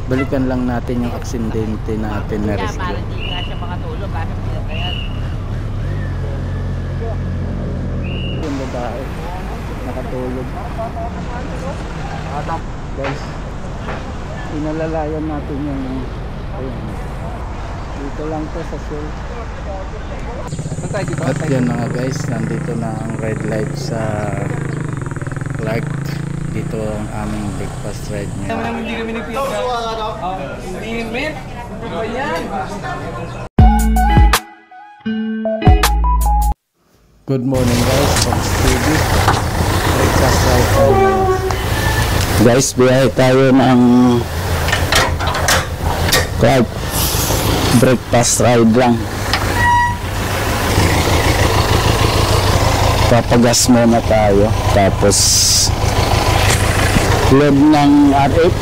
balikan lang natin yung aksidente natin na rescue. Para hindi nga siya makatulog kasi pinatayan. Yung babae nakatulog. Guys, inalalayan natin yung ayun. Dito lang to sa Seoul. At yan na nga guys, nandito na ang red light sa Clark. Dito ang aming breakfast ride niya. Hindi kami nagpipigil. Hindi men. Ano ba yan? Good morning guys from Stevie. Breakfast ride tayo. Guys, biyahe tayo ng Clark. Breakfast ride lang. Papagas muna tayo, tapos load ng R8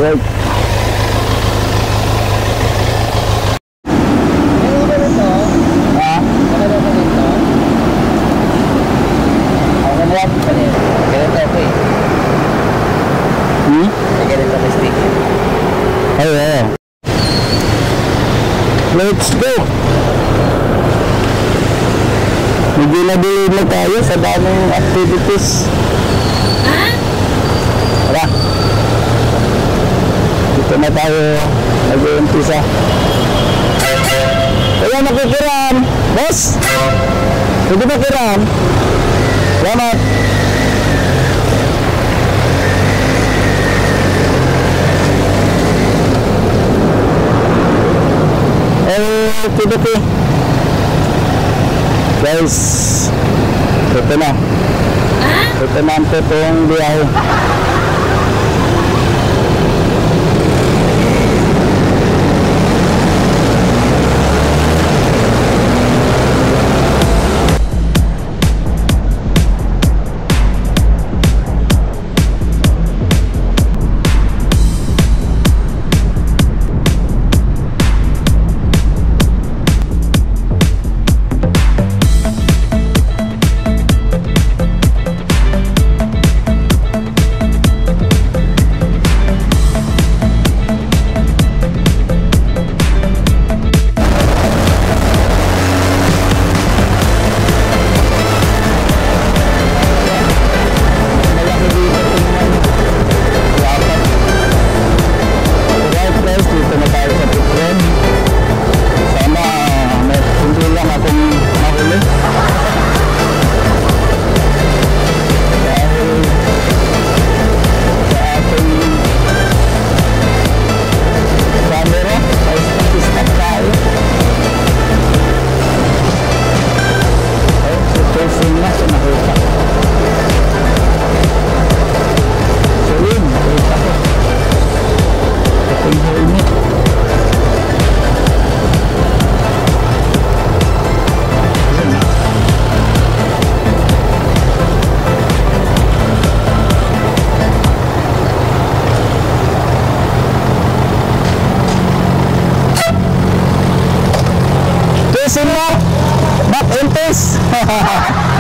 right. Let's go. Medyo nabili na tayo sa daming activities. Tara. Dito na tayo nag-uumpisa. Kaya nakikiram. Boss? Pwede ba kiram? Salamat. Okay. Guys, ito na. Ito na ang totoong biyahe.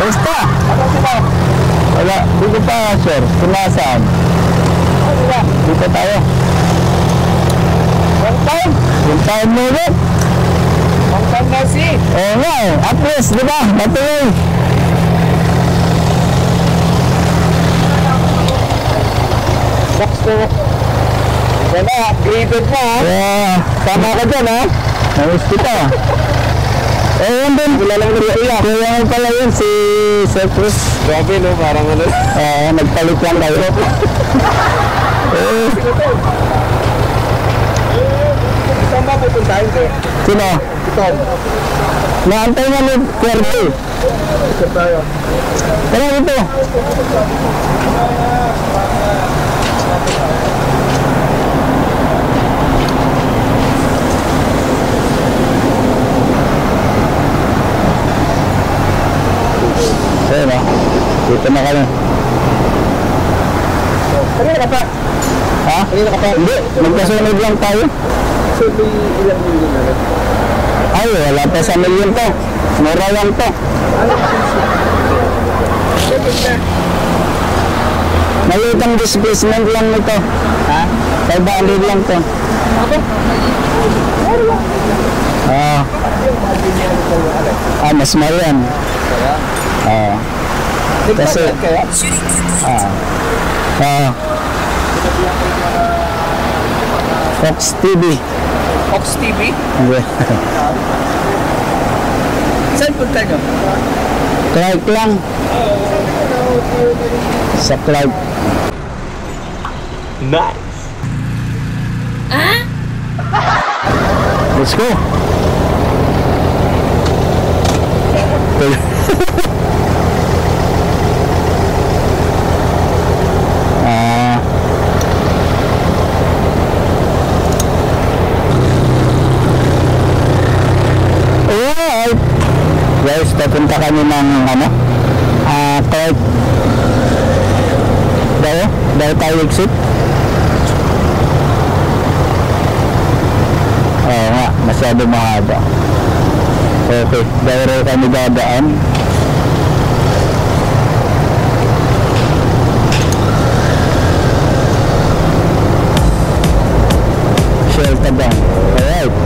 Basta? Wala, dito pa sir. Kumasaan? Dito tayo. One time mo ulit. One time na si. Oo nga eh. At least, di ba? Matuloy. Box to. Wala, upgraded na ha. Yeah, tama ka dyan ha. Nangis kita. Yun din. Wala lang nag-iiyak. Kaya nga pala yun si Sir Cruz. Grabe no, parang ano. Nagpalit lang tayo. Saan ba pupuntahin ko? Sino? Ito. Naantay nga ni Puerto. Ito tayo. Tara dito. Ayun o. Dito na kami. Kanina ka pa? Ha? Kanina ka pa? Hindi. Magkasunod lang tayo. So, may ilang million na rin? Ay, wala pa sa milyon to. Mura lang to. Maliit ang displacement lang nito. Ha? 500 lang to. Ah. Mas mahal yan. Kasi Fox TV. Fox TV? Saan punta nyo? Clark lang. Sa Clark. Nice. Let's go. Guys, papunta kami ng Clark. Dahil tayo exit. Oo nga, masyado mahaba. Okay, dahil kami dadaan. Shelter down. Alright.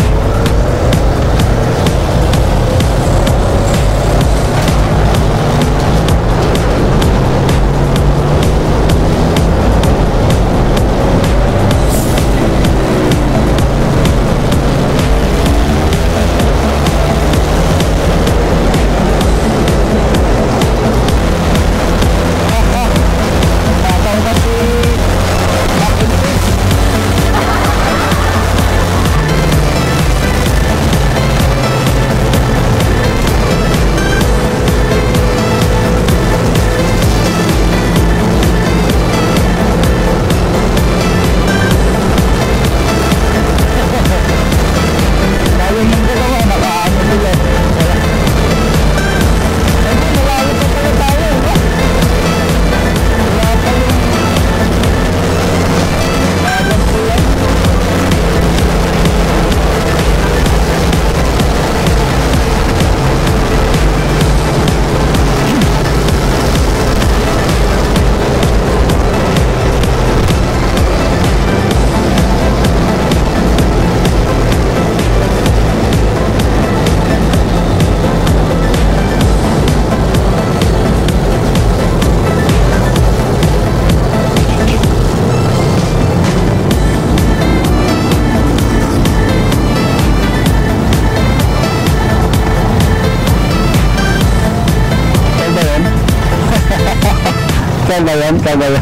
Kaya boss.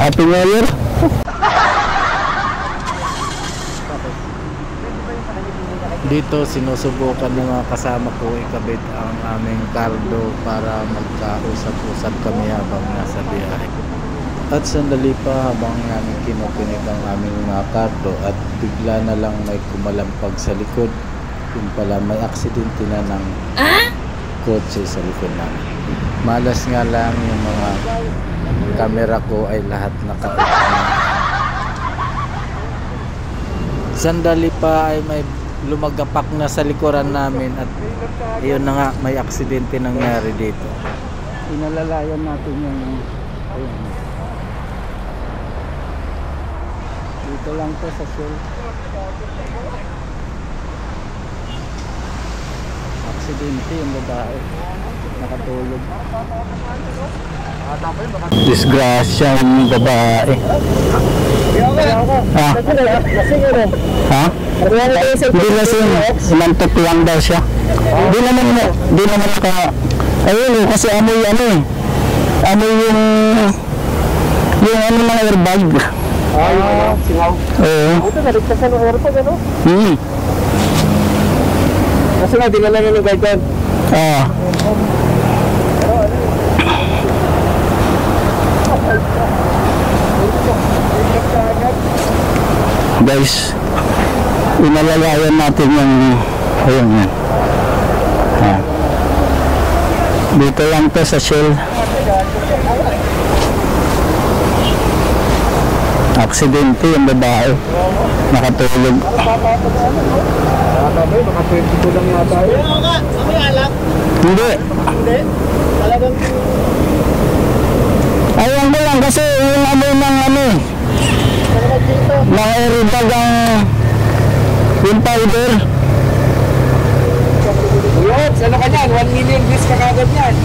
Happy New Year. Dito sinusubukan ng mga kasama ko ikabit ang aming cardo para magkausap-usap kami habang nasa biyahe. At sandali pa habang namin kinukunig ang aming mga cardo at bigla na lang may kumalampag sa likod. Yung pala may aksidente na ng kotse sa likod namin. Malas nga lang yung mga camera ko ay lahat nakapit na. Sandali pa ay may lumagapak na sa likuran namin at yun na nga, may aksidente nangyari dito. Inalalayan natin yung ayun. Dito lang to sa Shell. Aksidente yung babae, nakatulog. Disgrasya yung babae. Ha? Hindi lasing. Inantok lang daw siya. Di naman ayun kasi amoy amoy yung mga airbag. Yung singaw. Oo. Ito, naligtasan ng airbag, ano? Kasi nga, dinala na ng guide. Guys, inalalayan natin yung ayun yan. Ayan. Dito lang to sa Shell. Aksidente yung babae. Nakatulog. Hindi. Ayun ko lang kasi yung ano ng ano ng airbag ang yung powder. Yun, ano ka yan? 1 million views ka kagad yan.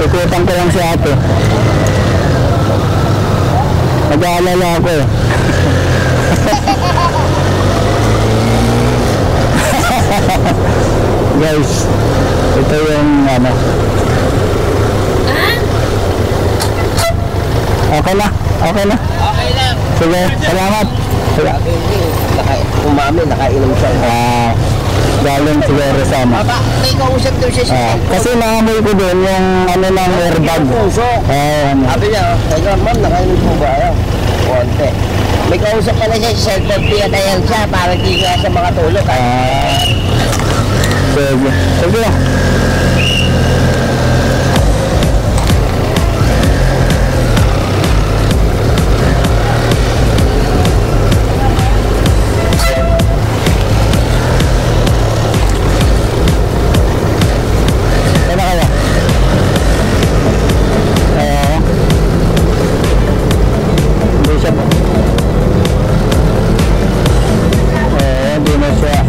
Ikutan ko lang si ate. Nag-aalala ako eh. Guys, ito yung ano. Okay na, okay na. Okay lang. Sige, salamat. Umami, nakainom siya. Galing siguro sa ano. Baba, may kausap daw siya siya. Kasi naamoy ko doon yung ano ng airbag. Ano. Sabi niya, teka ma'am, nakainom po ba? Konti. May kausap pala siya sa cellphone, pinatayan siya para di ka sa mga tulog. Sige. Sige. Ano kaya? Hindi siya. Hindi na siya.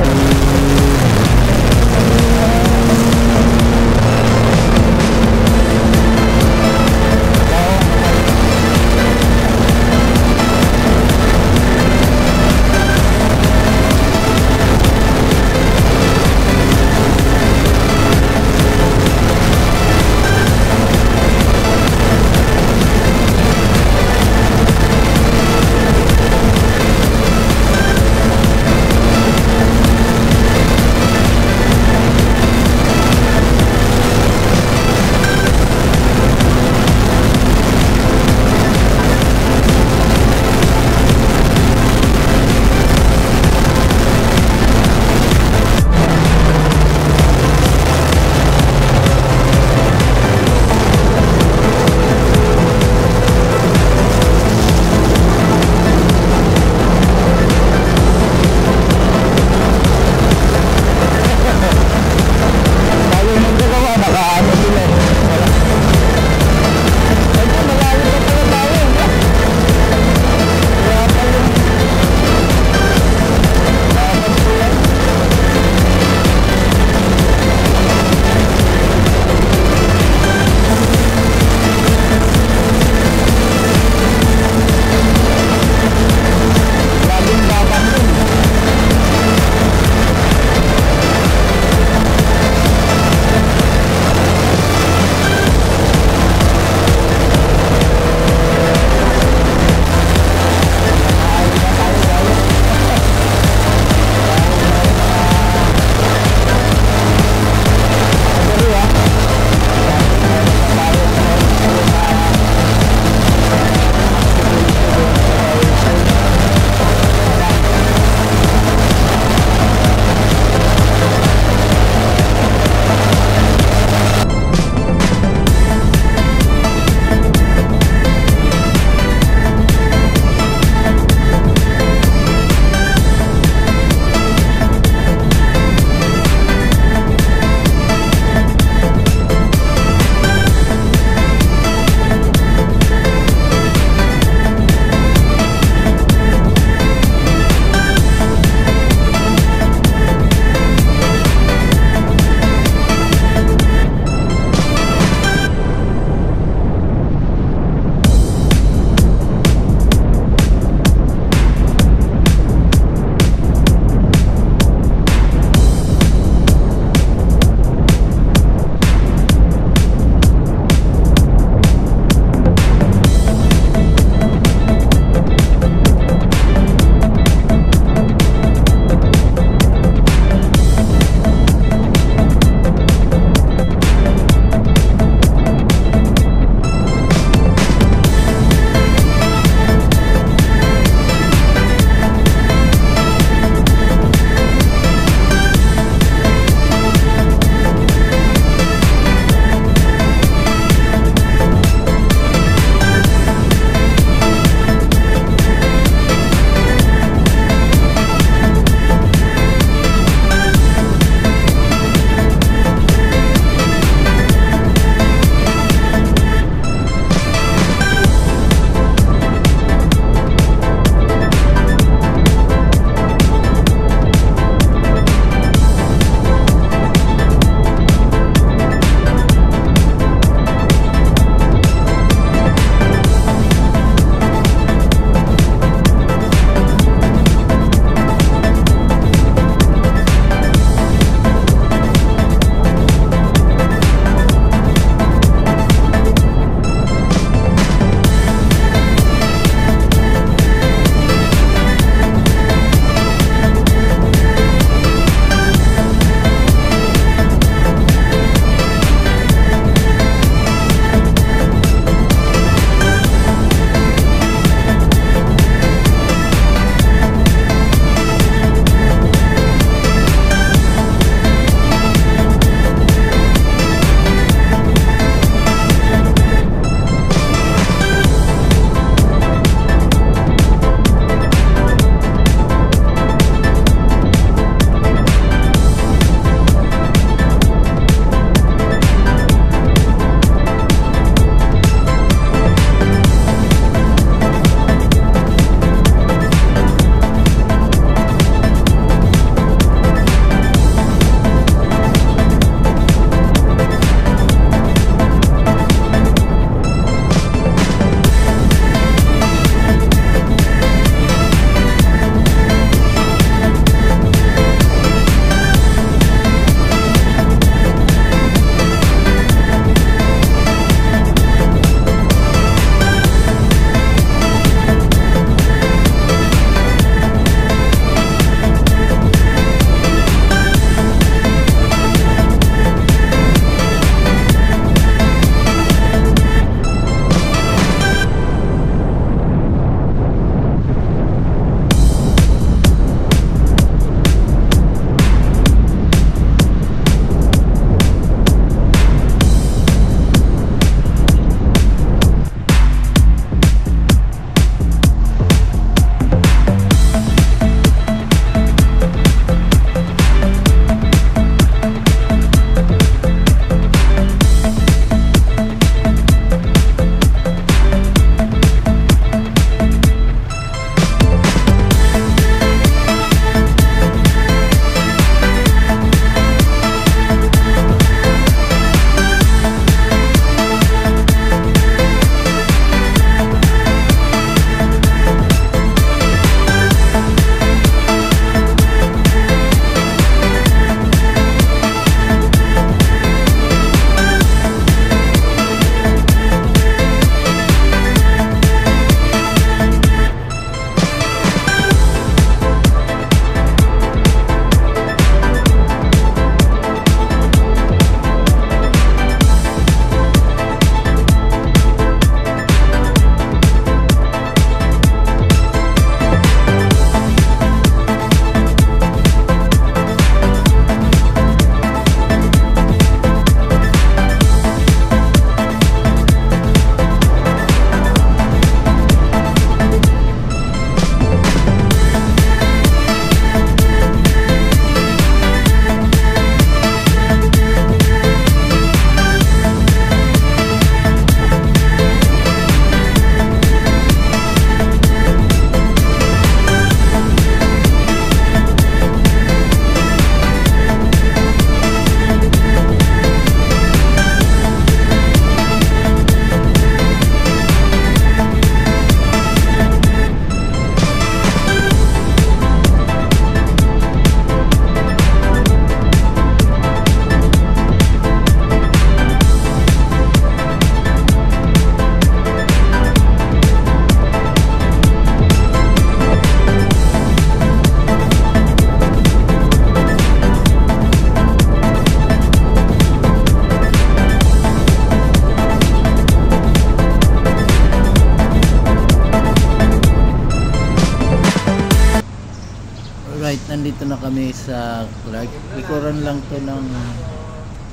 andito na kami sa Clark. Likuran lang to ng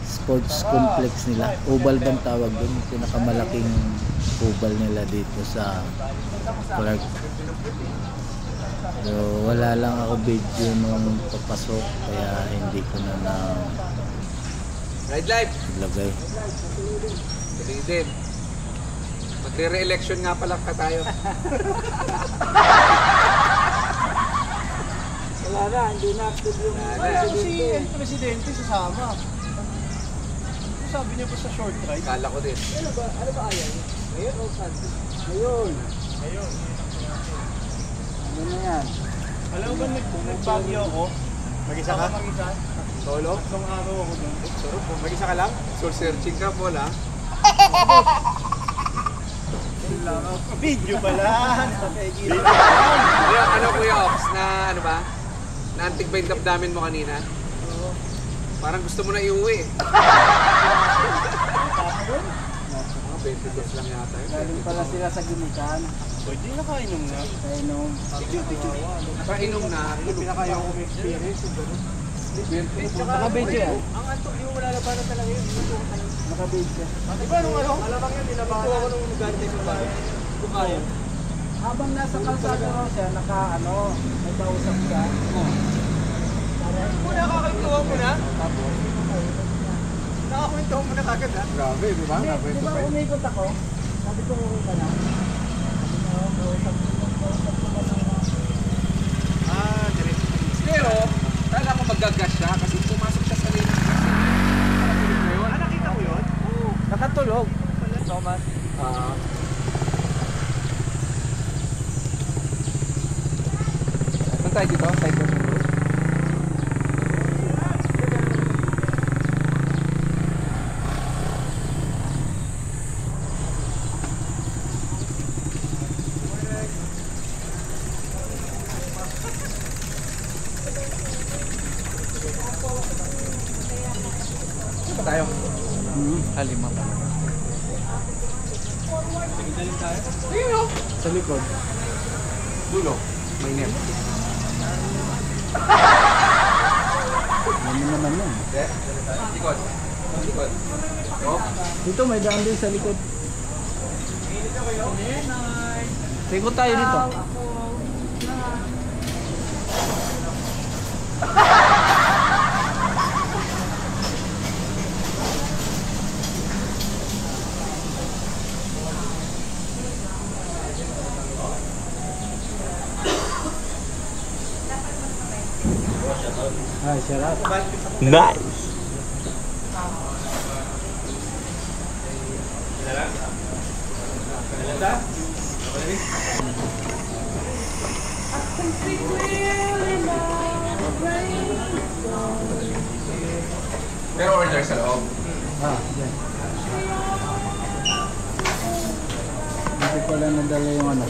sports complex nila. Oval bang tawag doon? Pinakamalaking oval nila dito sa Clark. So, wala lang ako video nung papasok kaya hindi ko na Ride life. lagay. Galing din. Magre-re-election nga pala ka tayo. Wala na, hindi na active yung Presidente sasama. Sabi niya pa sa short ride. Kala ko din. Ano ba ayaw? Ngayon o Sunday? Ngayon. Ngayon. Ano na yan? Alam mo ba nagbagyo ako? Mag-isa ka? Mag-isa. Solo? Isang araw ako doon. Mag-isa ka lang? Soul searching ka, Paul, ha? Video pala. Ano, Kuya Ox, na ano ba? Naantig ba yung damdamin mo kanina? Parang gusto mo na iuwi. Mga 20 days lang yata yun. Galing pala sila sa gimikan. Pwede nakainom na. Kainom. Nakainom na. Pinakayaw ko may experience. Naka-video yan. Ang antok yung wala na para talaga yun. Naka-video. Diba nung ano? Alamang yan, nilabahan. Ito ako nung lugar dito ba? Bukayan. Habang nasa kalsada raw siya, may kausap siya. Muna kakagtuwa mo na? Nakakwentuwa mo na kagad ha? Grabe, di ba? Di ba umikot ako? Sabi ko, ka na. Diretso. Pero, kala ko magagas siya kasi pumasok siya sa lane. Nakita ko yun? Nakatulog. Thomas. Saan tayo dito? Side door. Saan ba tayo? Lima pa. Ayun o. Sa likod. Dulo. May net. Ano naman yun? Likod. Likod. Oh. Dito may daan din sa likod. Sikot tayo dito. Ay, sarap. Nice. Pero order sa loob. Yan. Hindi pala nadala yung ano.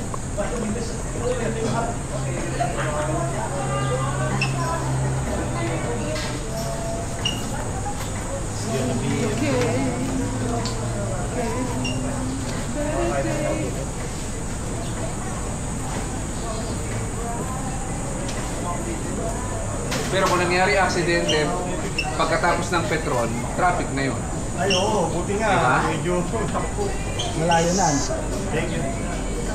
Pero kung nangyari aksidente, pagkatapos ng petrol, traffic na yun. Ay, oo. Buti nga. Diba? Medyo Malayo na. Thank you.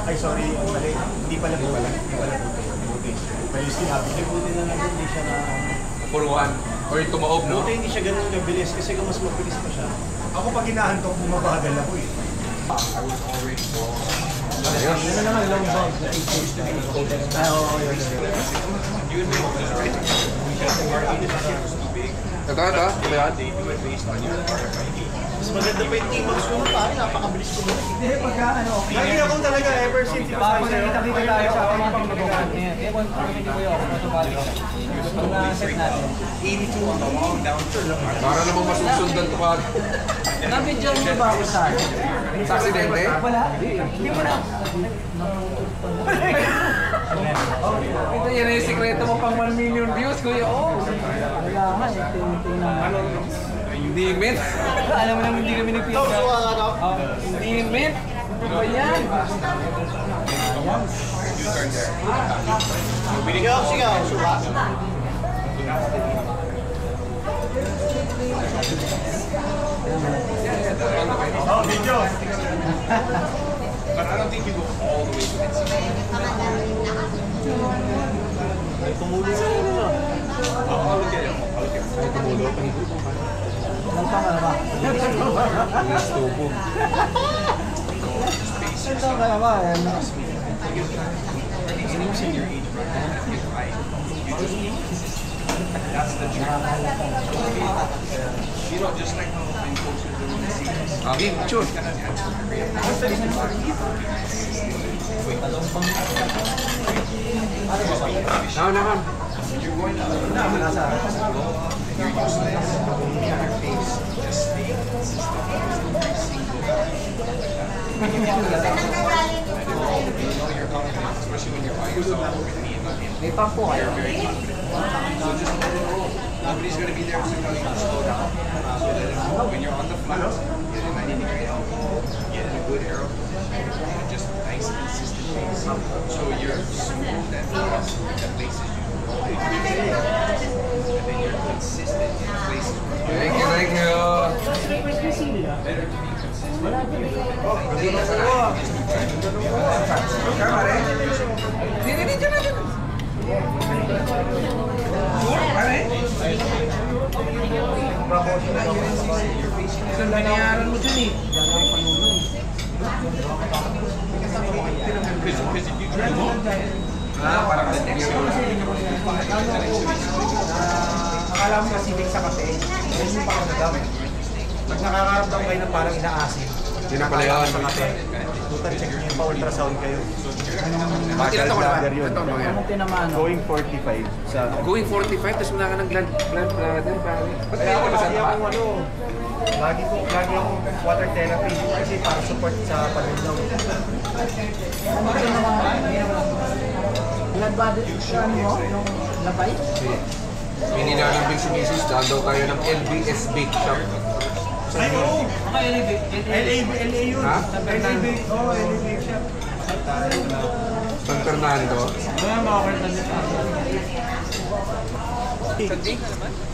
Ay, sorry. Mali. Hindi pala buti. Hindi pala buti. Pero yung sinabi niya, buti na lang hindi siya na... Puruan. Or tumaob, no? Buti hindi siya ganun kabilis kasi kung mas mabilis pa siya. Ako pag hinahantok, bumabagal ako eh. Ayos. Ano naman long bound na 8 days to be coated. Ito. Ayan. Mas maganda pa yung T-Max ko pa, napakabilis ko ba? Hindi, pagka ano, okay. Lagi akong talaga ever since ito sa sa'yo. Kita-kita tayo sa automatic mag-on. Kaya kung hindi ko yung automatic. Pag na-set natin. Para namang masusundan ito ka. Na-video mo ba ako sa akin? Sa aksidente? Wala. Hindi mo na. Ito yan yung sikreto mo pang 1 million views, kuya. Oh. Wala nga. Tingnan na. Hindi, men. Alam mo naman hindi kami nag-pizza. Hindi, men. Ano ba yan? Binigyan ako siya, suha. Oh, video! But I don't think you go all the way to NCC. Ay, tumulo na yun ah. I'll look at it. Ay, tumulo. Ilang taon ka na ba? Stubo. Ilang taon ka na ba? That's the trick. You know, just like how I'm supposed to do in the series. Okay, sure. Now naman. You're going to you're useless. Your face just stay consistent every single time. You're confident, especially when you're by yourself with me and not him. May pampo kayo. You're very confident. So just let it roll. Nobody's going to be there to tell you to slow down. So let it roll. When you're on the flat, get in 90-degree elbow, get in a good arrow position, and just nice consistent pace. So you're smooth and fast in the places you go. And then you're consistent in the places where Thank you, thank you. better to be consistent. Ilan binayaran mo dyan eh? Because if you try to Parang kasi next year. Akala mo acidic sa kape, yun yung pakiramdam. Pag nakakaramdam kayo ng parang inaasin, Yun na pala yun. sa kape, total check nyo yung pa-ultrasound kayo. Bakit ito ko naman? Bladder yun. Ito mo yan. Tinamaan. Going 45 sa... Going 45, tapos wala ka ng gland bladder, pare. Ba't Kaya kaya ako ka lagi masama? akong lagi akong water therapy kasi para support sa pag-ilaw. Blood body, ano mo? Yung labay? May nilalambing si Mrs. Daan daw tayo ng LBS Bake Shop. Ay, oo! LA yun. Ha? LA Bake. Oo, LA Bake Shop. San Fernando. Kaya makakarta nito.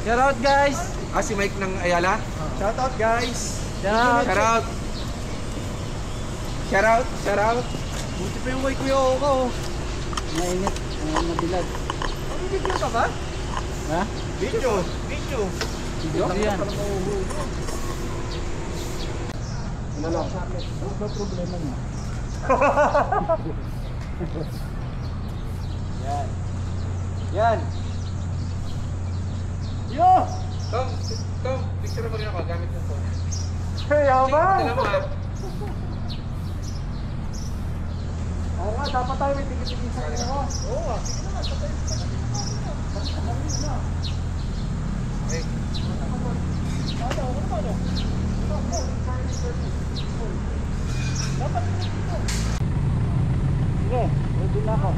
Shout out guys! Ah, si Mike ng Ayala? Shout out guys! Shout Shout out! Shout out! Shout out! Buti pa yung way kuya ako. Mainit, mabilad. Video ka ba? Ha? Video! Video yan. Ano lang? Ano ba problema niya? Yan! Yo! Tom, picture mo rin ako gamit ng phone. Kaya ba? Dala mo ha. Oo nga, dapat tayo may tigit-tigit sa kanya ko. Oo nga. Sige, ready na ako.